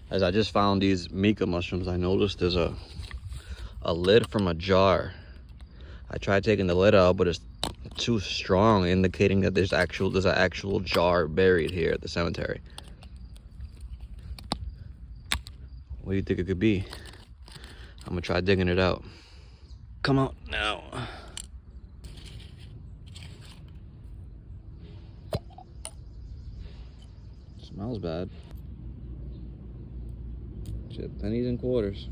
As I just found these mica mushrooms, I noticed there's a lid from a jar. I tried taking the lid out, but it's too strong, indicating that there's an actual jar buried here at the cemetery. What do you think it could be? I'm gonna try digging it out. Come out now. Smells bad. Shit, pennies and quarters.